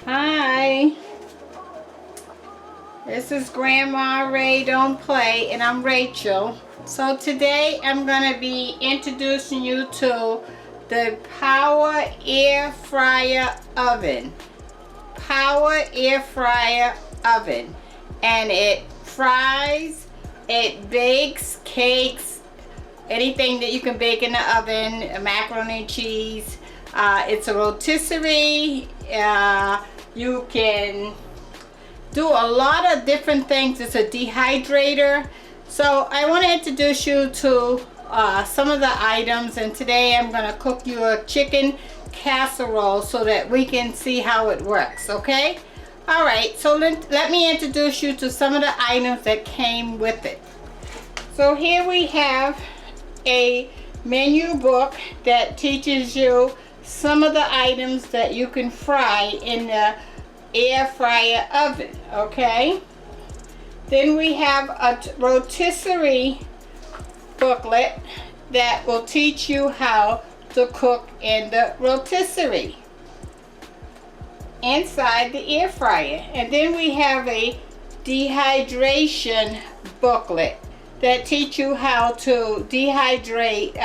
Hi, this is Grandma Ray Don't Play, and I'm Rachel. So today I'm going to be introducing you to the Power Air Fryer Oven. Power Air Fryer Oven. And it fries, it bakes cakes, anything that you can bake in the oven, macaroni and cheese. It's a rotisserie. You can do a lot of different things. It's a dehydrator. So I want to introduce you to some of the items, and today I'm going to cook you a chicken casserole so that we can see how it works, okay? Alright, so let me introduce you to some of the items that came with it. So here we have a menu book that teaches you some of the items that you can fry in the air fryer oven, okay? Then we have a rotisserie booklet that will teach you how to cook in the rotisserie inside the air fryer. And then we have a dehydration booklet that teach you how to dehydrate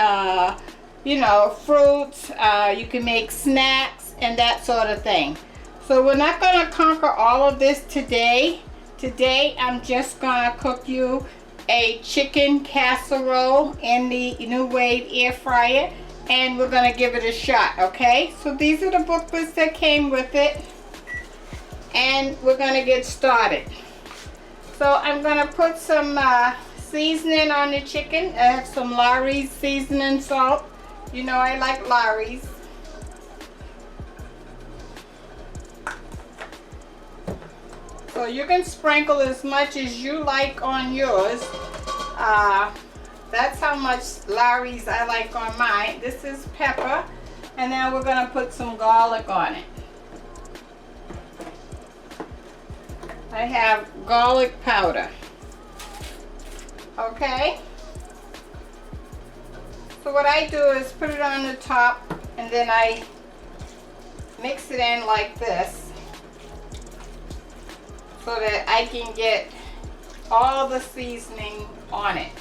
you know, fruits. You can make snacks and that sort of thing. So we're not going to conquer all of this today. Today I'm just going to cook you a chicken casserole in the NuWave air fryer, and we're going to give it a shot, okay? So these are the booklets that came with it, and we're going to get started. So I'm going to put some seasoning on the chicken. I have some Lawry's seasoning salt. You know I like Lawry's. So you can sprinkle as much as you like on yours. That's how much Lawry's I like on mine. This is pepper, and then we're going to put some garlic on it. I have garlic powder. Okay? So what I do is put it on the top, and then I mix it in like this so that I can get all the seasoning on it.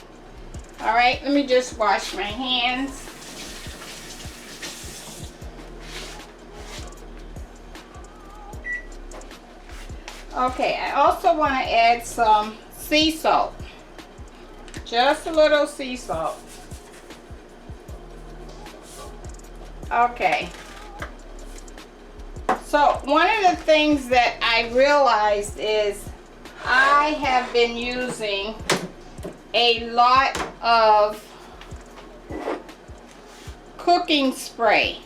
Alright, let me just wash my hands. Okay, I also want to add some sea salt. Just a little sea salt. Okay. So one of the things that I realized is I have been using a lot of cooking spray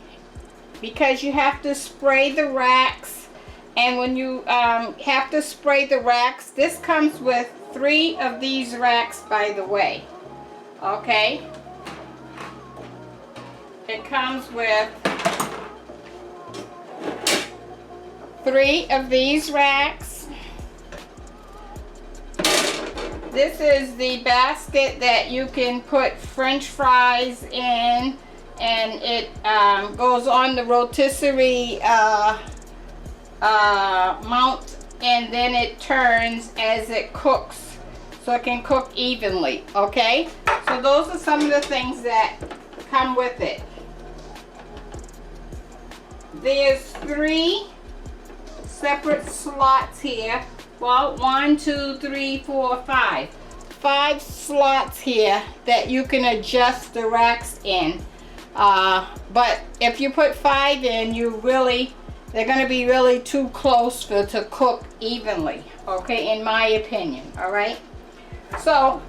because you have to spray the racks, and when you have to spray the racks, this comes with 3 of these racks, by the way, okay? It comes with 3 of these racks. This is the basket that you can put French fries in, and it goes on the rotisserie mount, and then it turns as it cooks, so it can cook evenly, okay? So those are some of the things that come with it. There's 3 separate slots here. Well, 1, 2, 3, 4, 5. 5 slots here that you can adjust the racks in. But if you put 5 in, they're going to be really too close to cook evenly, okay, in my opinion, alright? So,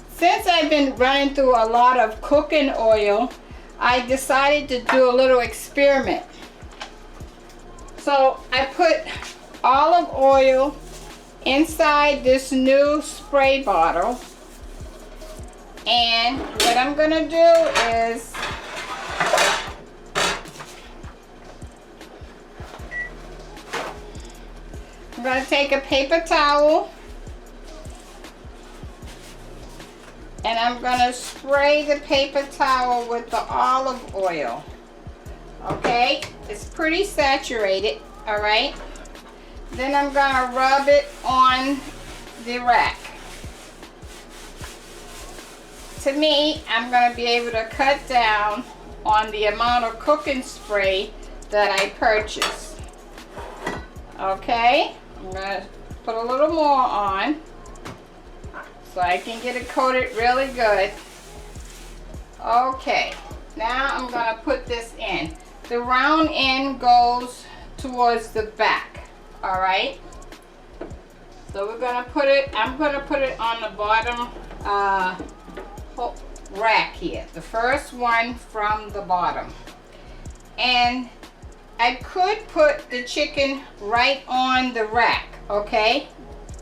since I've been running through a lot of cooking oil, I decided to do a little experiment. So I put olive oil inside this new spray bottle, and what I'm going to do is I'm going to take a paper towel, and I'm going to spray the paper towel with the olive oil. Okay, It's pretty saturated, all right? Then I'm gonna rub it on the rack. To me, I'm gonna be able to cut down on the amount of cooking spray that I purchased. Okay, I'm gonna put a little more on so I can get it coated really good. Okay, now I'm gonna put this in. The round end goes towards the back, all right? So we're gonna put it, I'm gonna put it on the bottom rack here, the first one from the bottom. And I could put the chicken right on the rack, okay?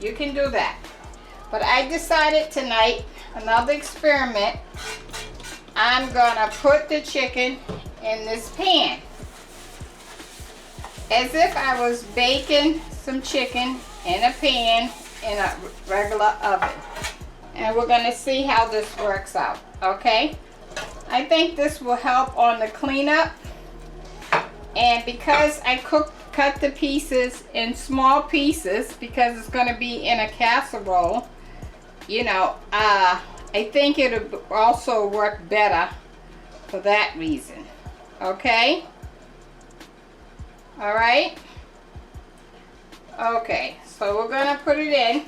You can do that. But I decided tonight, another experiment, I'm gonna put the chicken in this pan. As if I was baking some chicken in a pan in a regular oven. And we're gonna see how this works out, okay? I think this will help on the cleanup. And because I cut the pieces in small pieces, because it's gonna be in a casserole, you know, I think it'll also work better for that reason, okay? All right? Okay, so we're gonna put it in.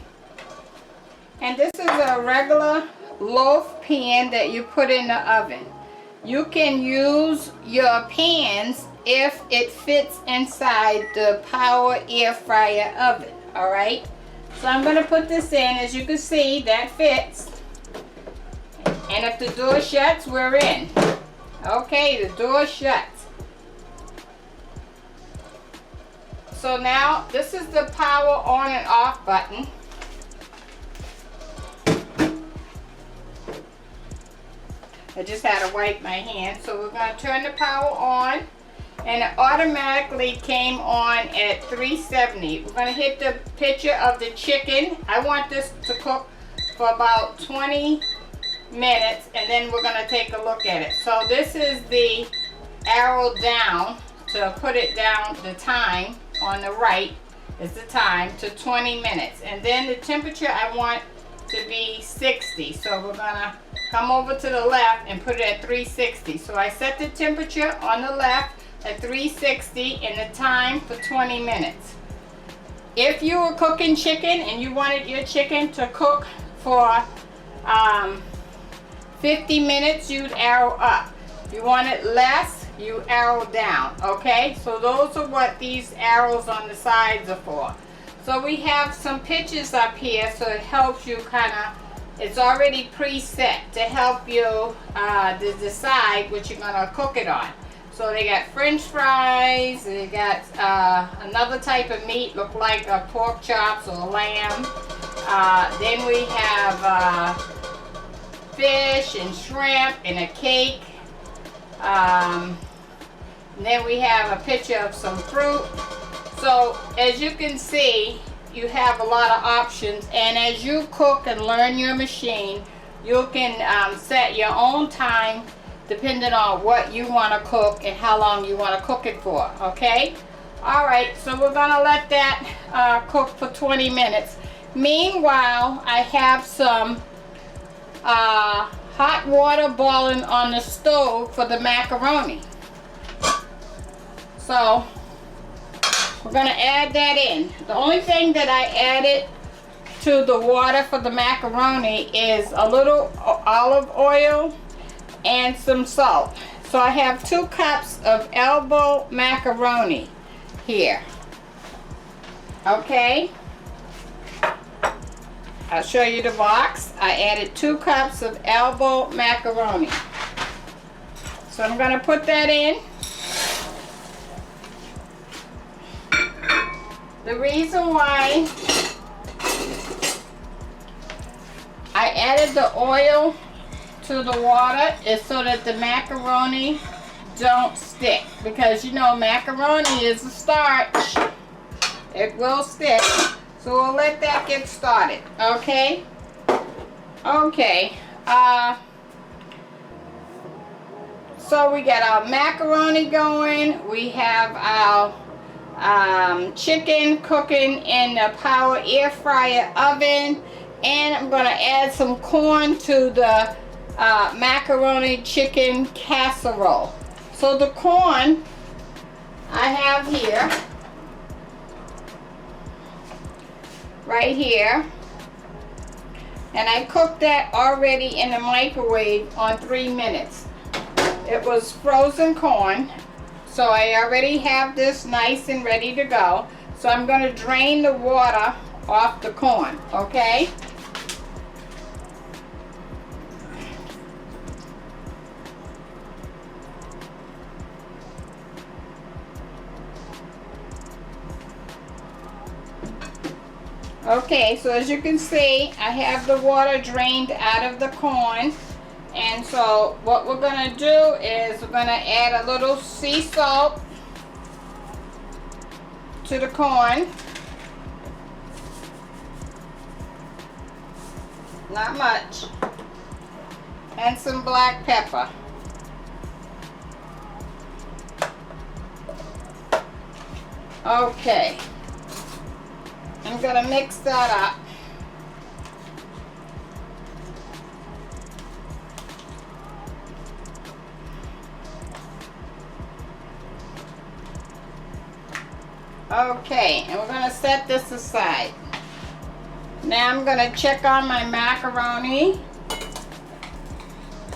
And this is a regular loaf pan that you put in the oven. You can use your pans if it fits inside the power air fryer oven, all right? So I'm gonna put this in. As you can see, that fits. And if the door shuts, we're in. Okay, the door shuts. So now, this is the power on and off button. I just had to wipe my hand. So we're going to turn the power on, and it automatically came on at 370. We're going to hit the picture of the chicken. I want this to cook for about 20 minutes, and then we're going to take a look at it. So this is the arrow down to put it down. The time on the right is the time to 20 minutes, and then the temperature I want to be 60. So we're gonna come over to the left and put it at 360. So I set the temperature on the left at 360 and the time for 20 minutes. If you were cooking chicken and you wanted your chicken to cook for 50 minutes, you'd arrow up. If you want it less, you arrow down, okay? So those are what these arrows on the sides are for. So we have some pictures up here, so it helps you kind of, it's already preset to help you to decide what you're gonna cook it on. So they got French fries, they got another type of meat, look like pork chops or lamb. Then we have fish and shrimp and a cake. And then we have a picture of some fruit. So as you can see, you have a lot of options, and as you cook and learn your machine, you can set your own time depending on what you want to cook and how long you want to cook it for, okay? All right, so we're gonna let that cook for 20 minutes. Meanwhile, I have some hot water boiling on the stove for the macaroni. So we're gonna add that in. The only thing that I added to the water for the macaroni is a little olive oil and some salt. So I have 2 cups of elbow macaroni here. Okay, I'll show you the box. I added 2 cups of elbow macaroni. So I'm gonna put that in. The reason why I added the oil to the water is so that the macaroni don't stick, because you know macaroni is a starch. It will stick. So we'll let that get started, okay? So we got our macaroni going. We have our chicken cooking in the power air fryer oven. And I'm going to add some corn to the macaroni chicken casserole. So the corn I have here, right here. And I cooked that already in the microwave on 3 minutes. It was frozen corn, so I already have this nice and ready to go. So I'm going to drain the water off the corn, okay? Okay, so as you can see, I have the water drained out of the corn. And so what we're going to do is we're going to add a little sea salt to the corn. Not much. And some black pepper. Okay. I'm going to mix that up. Okay, and we're going to set this aside. Now I'm going to check on my macaroni.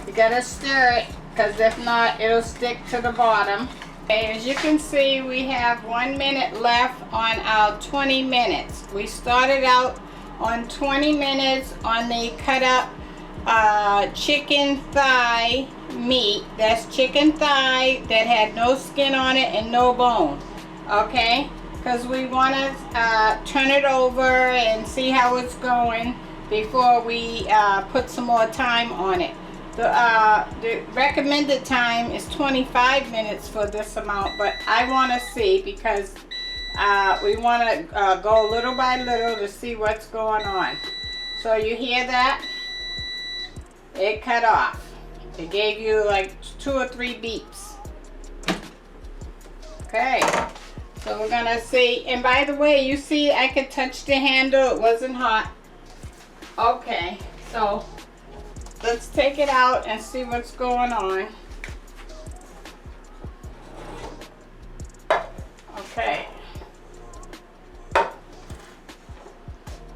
You got to stir it, because if not, it'll stick to the bottom. Okay, as you can see, we have 1 minute left on our 20 minutes. We started out on 20 minutes on the cut up chicken thigh meat. That's chicken thigh that had no skin on it and no bone. Okay, because we want to turn it over and see how it's going before we put some more time on it. The recommended time is 25 minutes for this amount, but I want to see, because we want to go little by little to see what's going on. So you hear that? It cut off. It gave you like 2 or 3 beeps. Okay, so we're gonna see. And by the way, you see I could touch the handle. It wasn't hot. Okay, so let's take it out and see what's going on. Okay.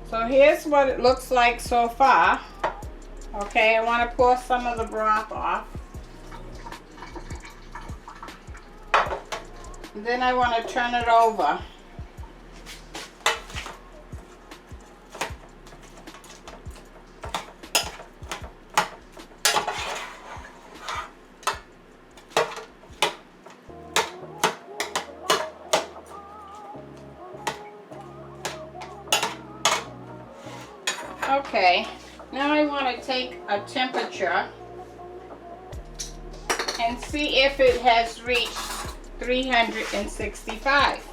So here's what it looks like so far. Okay, I want to pour some of the broth off. And then I want to turn it over. Okay, now I want to take a temperature and see if it has reached 365.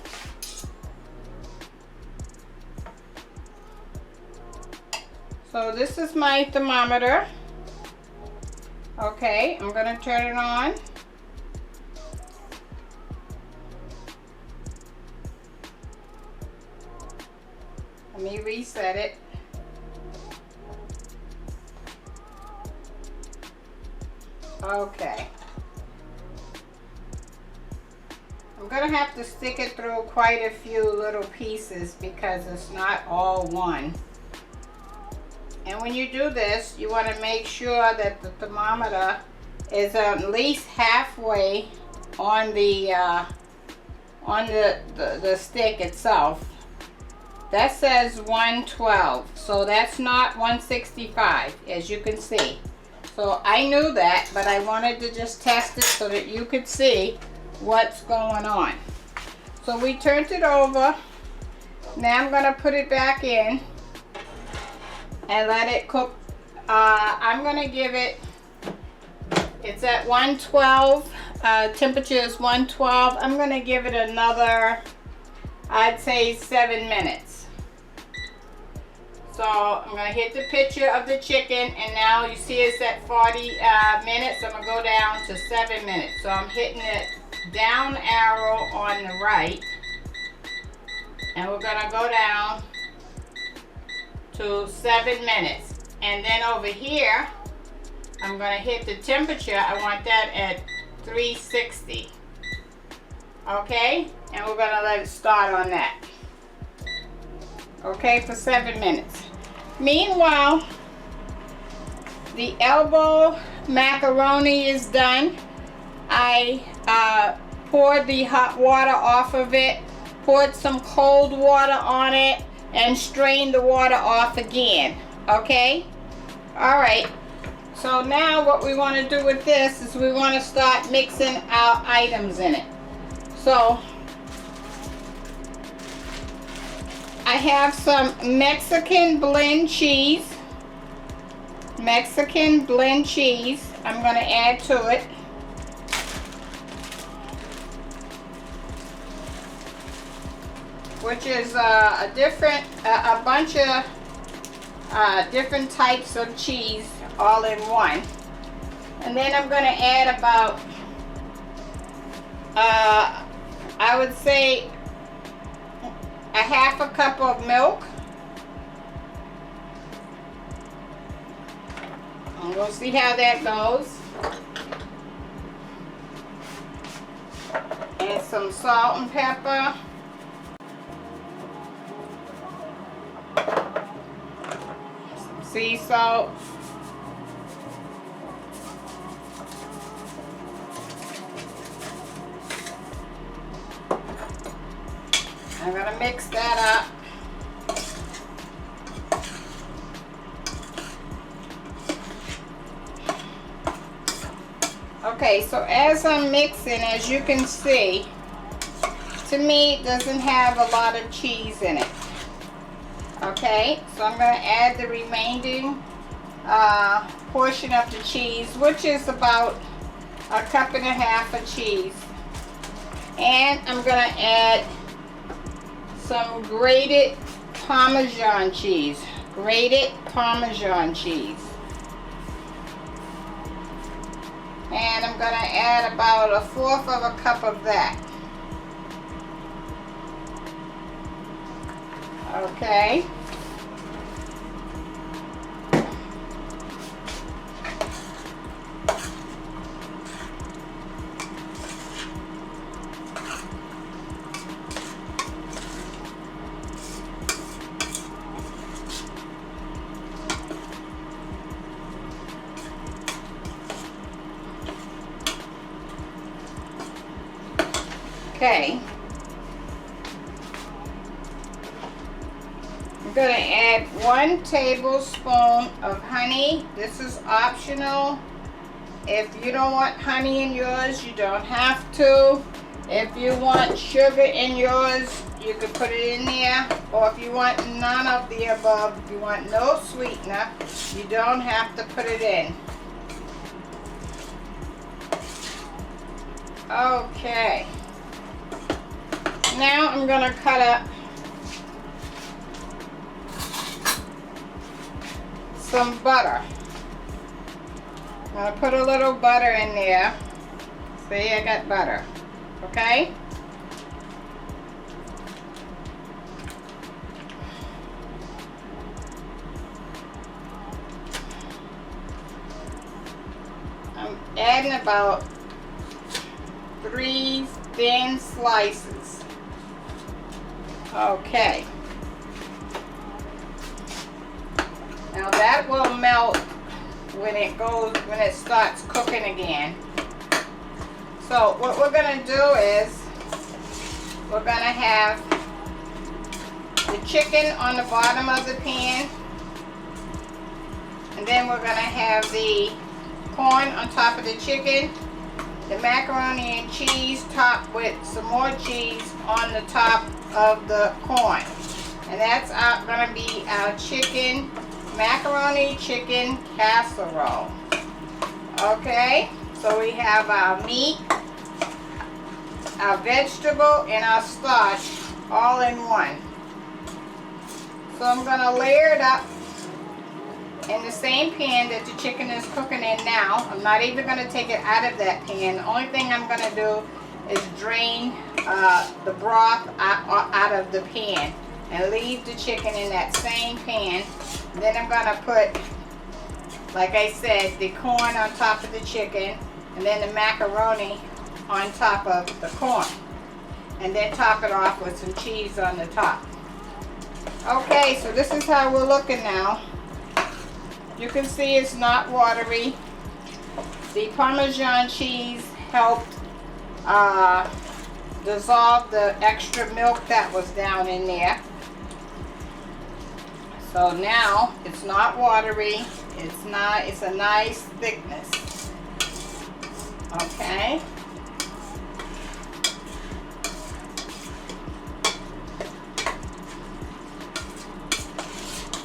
So this is my thermometer. Okay, I'm going to turn it on. Let me reset it. Okay. I'm going to have to stick it through quite a few little pieces because it's not all one. And when you do this, you want to make sure that the thermometer is at least halfway on the stick itself. That says 112, so that's not 165, as you can see. So I knew that, but I wanted to just test it so that you could see what's going on. So we turned it over. Now I'm going to put it back in and let it cook. I'm going to give it, it's at 112, temperature is 112. I'm going to give it another, I'd say 7 minutes. So I'm going to hit the picture of the chicken, and now you see it's at 40 minutes. I'm going to go down to 7 minutes. So I'm hitting it down arrow on the right, and we're going to go down to 7 minutes. And then over here, I'm going to hit the temperature. I want that at 360. Okay? And we're going to let it start on that. Okay, for 7 minutes. Meanwhile, the elbow macaroni is done. I poured the hot water off of it, poured some cold water on it, and strained the water off again. Okay? Alright. So now what we want to do with this is we want to start mixing our items in it. So I have some Mexican blend cheese. Mexican blend cheese. I'm going to add to it. Which is a bunch of different types of cheese all in one. And then I'm going to add about, I would say, a half a cup of milk. And we'll see how that goes. And some salt and pepper. Some sea salt. I'm going to mix that up. Okay, so as I'm mixing, as you can see, to me it doesn't have a lot of cheese in it. Okay, so I'm going to add the remaining portion of the cheese, which is about a cup and a half of cheese. And I'm going to add some grated Parmesan cheese. Grated Parmesan cheese. And I'm going to add about 1/4 of a cup of that. Okay. Okay. I'm going to add 1 tablespoon of honey. This is optional. If you don't want honey in yours, you don't have to. If you want sugar in yours, you can put it in there. Or if you want none of the above, if you want no sweetener, you don't have to put it in. Okay. Now I'm going to cut up some butter. I'm going to put a little butter in there. See, I got butter. Okay? I'm adding about 3 thin slices. Okay. Now that will melt when it starts cooking again. So what we're going to do is we're going to have the chicken on the bottom of the pan, and then we're going to have the corn on top of the chicken, the macaroni and cheese topped with some more cheese on the top of the corn. And that's going to be our chicken, macaroni chicken casserole. Okay, so we have our meat, our vegetable, and our starch all in one. So So I'm going to layer it up in the same pan that the chicken is cooking in now. I'm not even going to take it out of that pan. The only thing I'm going to do is drain the broth out of the pan and leave the chicken in that same pan. Then I'm going to put, like I said, the corn on top of the chicken, and then the macaroni on top of the corn, and then top it off with some cheese on the top. Okay, so this is how we're looking now. You can see it's not watery. The Parmesan cheese helped dissolve the extra milk that was down in there. So now it's not watery. It's a nice thickness. Okay.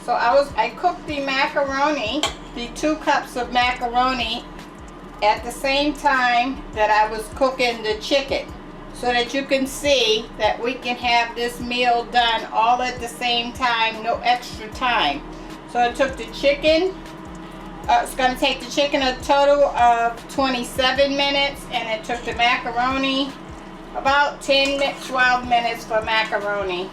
So I cooked the macaroni, the 2 cups of macaroni, at the same time that I was cooking the chicken, so that you can see that we can have this meal done all at the same time, no extra time. So I took the chicken, it's going to take the chicken a total of 27 minutes, and it took the macaroni about 12 minutes for macaroni.